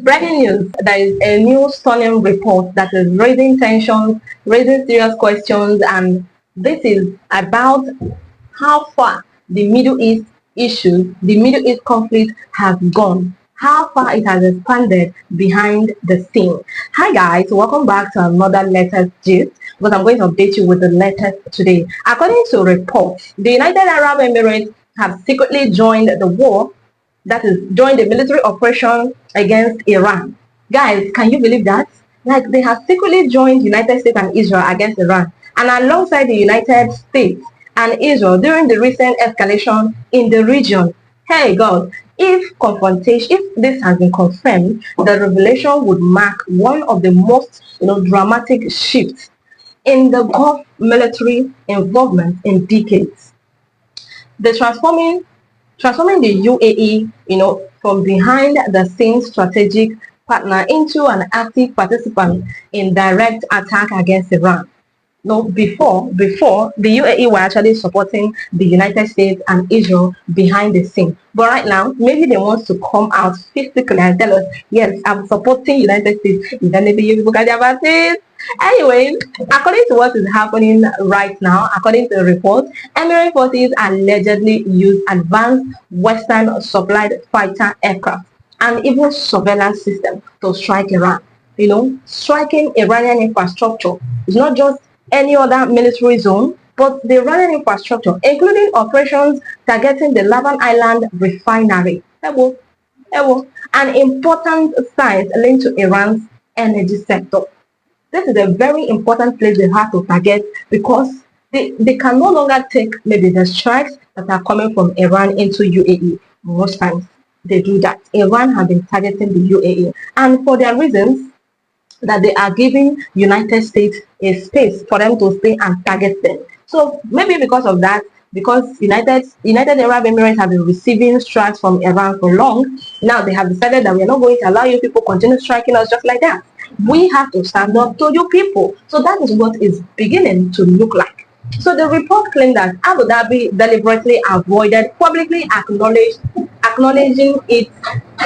Breaking news, there is a new stunning report that is raising tensions, raising serious questions, and this is about how far the Middle East issues, the Middle East conflict has gone, how far it has expanded behind the scene. Hi guys, welcome back to another latest gist because I'm going to update you with the latest today. According to reports, the United Arab Emirates have secretly joined the war, that is joined the military operation against Iran. Guys, can you believe that? Like they have secretly joined United States and Israel against Iran, and alongside the United States and Israel during the recent escalation in the region. Hey God, if confrontation, if this has been confirmed, the revelation would mark one of the most dramatic shifts in the Gulf military involvement in decades. The transforming the UAE, from behind the scenes strategic partner into an active participant in direct attack against Iran. No, before the UAE were actually supporting the United States and Israel behind the scene. But right now, maybe they want to come out physically and tell us, yes, I'm supporting United States. Is that maybe you people can about this? Anyway, according to what is happening right now, according to the report, Emirate forces allegedly use advanced Western supplied fighter aircraft and even surveillance system to strike Iran. Striking Iranian infrastructure is not just any other military zone, but the Iranian infrastructure, including operations targeting the Laban Island refinery, an important site linked to Iran's energy sector. This is a very important place they have to target because they can no longer take maybe the strikes that are coming from Iran into UAE. Most times they do that. Iran have been targeting the UAE, and for their reasons, that they are giving United States a space for them to stay and target them. So maybe because of that, because United Arab Emirates have been receiving strikes from Iran for long, now they have decided that we are not going to allow you people continue striking us just like that. We have to stand up to you people. So that is what is beginning to look like. So the report claimed that Abu Dhabi deliberately avoided publicly acknowledging its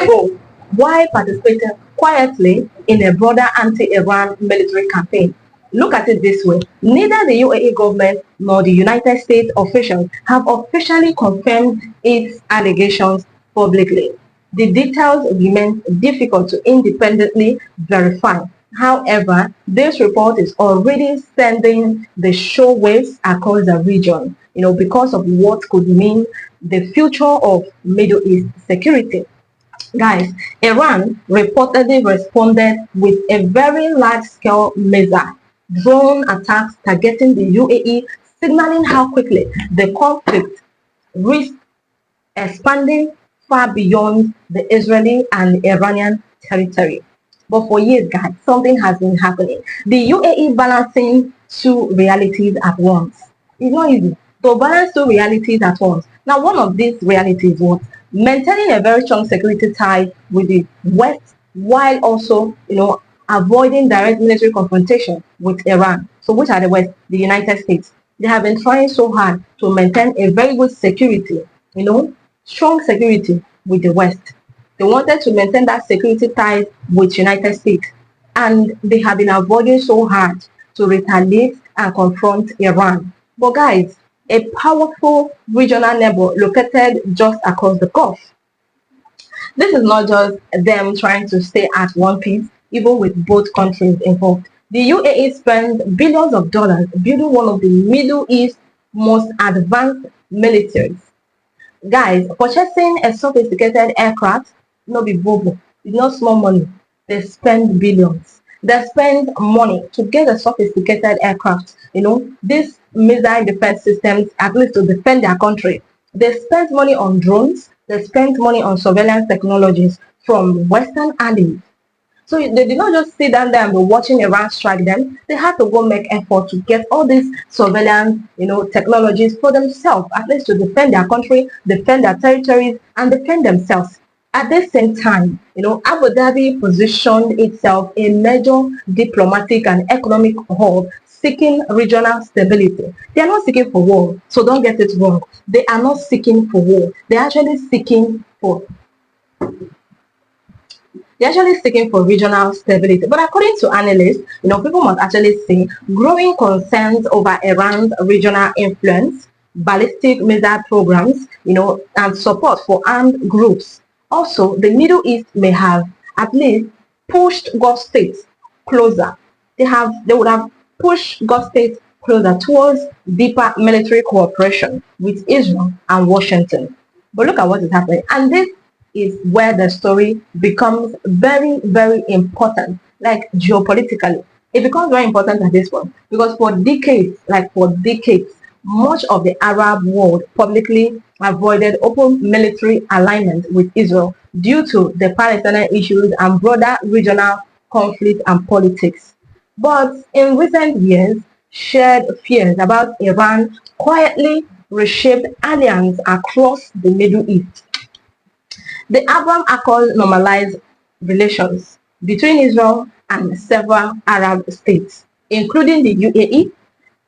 role while participating quietly in a broader anti-Iran military campaign. Look at it this way. Neither the UAE government nor the United States officials have officially confirmed its allegations publicly. The details remain difficult to independently verify. However, this report is already sending the shockwaves across the region, because of what could mean the future of Middle East security. Guys, Iran reportedly responded with a very large-scale missile drone attacks targeting the UAE, signaling how quickly the conflict risks expanding far beyond the Israeli and Iranian territory. But for years, guys, something has been happening. The UAE balancing two realities at once. It's not easy to balance two realities at once. Now, one of these realities was maintaining a very strong security tie with the West while also, avoiding direct military confrontation with Iran. So which are the West? The United States. They have been trying so hard to maintain a very good security, strong security with the West. They wanted to maintain that security ties with United States, and they have been avoiding so hard to retaliate and confront Iran. But guys, a powerful regional neighbor located just across the Gulf. This is not just them trying to stay at one piece, even with both countries involved. The UAE spent billions of dollars building one of the Middle East's most advanced militaries. Guys, purchasing a sophisticated aircraft, no be bobo, it's not small money. They spend billions. They spend money to get a sophisticated aircraft. These missile defense systems, at least to defend their country. They spent money on drones. They spent money on surveillance technologies from Western allies. So they did not just sit down there and be watching Iran strike them. They had to go make effort to get all these surveillance, technologies for themselves, at least to defend their country, defend their territories, and defend themselves. At the same time, Abu Dhabi positioned itself a major diplomatic and economic hub seeking regional stability. They are not seeking for war, so don't get it wrong. They are not seeking for war. They are actually seeking for They're actually seeking for regional stability. But according to analysts, people must actually say growing concerns over Iran's regional influence, ballistic missile programs, and support for armed groups. Also, the Middle East may have at least pushed Gulf states closer. They would have pushed Gulf states closer towards deeper military cooperation with Israel and Washington. But look at what is happening. And this is where the story becomes very, very important, like geopolitically. It becomes very important at this point because for decades, much of the Arab world publicly avoided open military alignment with Israel due to the Palestinian issues and broader regional conflict and politics. But in recent years, shared fears about Iran quietly reshaped alliances across the Middle East. The Abraham Accords normalized relations between Israel and several Arab states, including the UAE,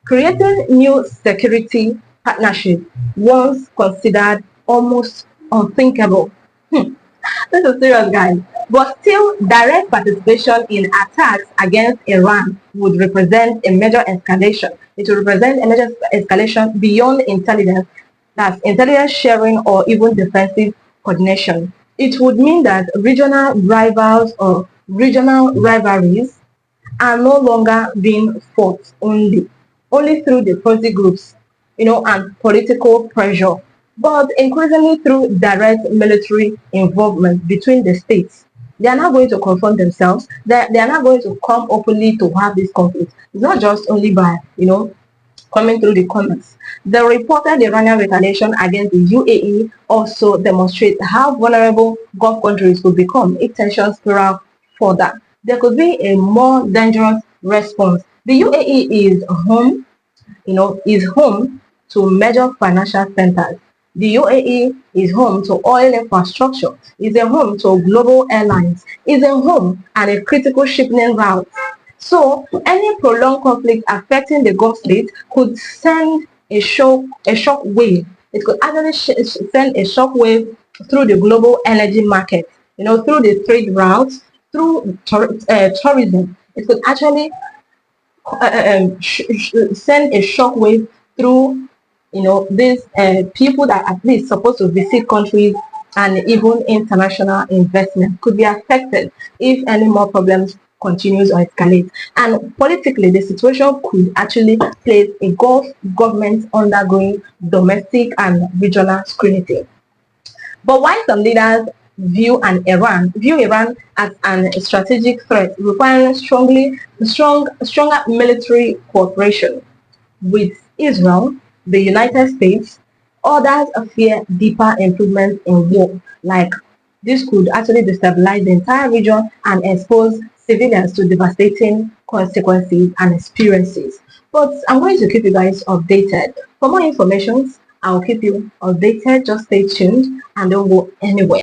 creating new security partnerships once considered almost unthinkable. This is serious, guys. But still, direct participation in attacks against Iran would represent a major escalation. It would represent a major escalation beyond intelligence, that's intelligence sharing or even defensive coordination. It would mean that regional rivals or regional rivalries are no longer being fought only through the proxy groups, and political pressure, but increasingly through direct military involvement between the states. They are not going to confront themselves. They are not going to come openly to have this conflict. It's not just only by, coming through the comments. The reported Iranian retaliation against the UAE also demonstrates how vulnerable Gulf countries could become if tensions spiral further. There could be a more dangerous response. The UAE is home to major financial centers. The UAE is home to oil infrastructure, is a home to global airlines, is a home and a critical shipping route. So any prolonged conflict affecting the Gulf states could send a shock wave. It could actually send a shock wave through the global energy market, through the trade routes, through tourism. It could actually send a shockwave through these people that at least supposed to visit countries, and even international investment could be affected if any more problems continues or escalates. And politically, the situation could actually place a Gulf government undergoing domestic and regional scrutiny. But while some leaders view Iran as an strategic threat requiring stronger military cooperation with Israel, the United States, others fear deeper improvements in war, like this could actually destabilize the entire region and expose civilians to devastating consequences and experiences. But I'm going to keep you guys updated. For more information, I'll keep you updated. Just stay tuned and don't go anywhere.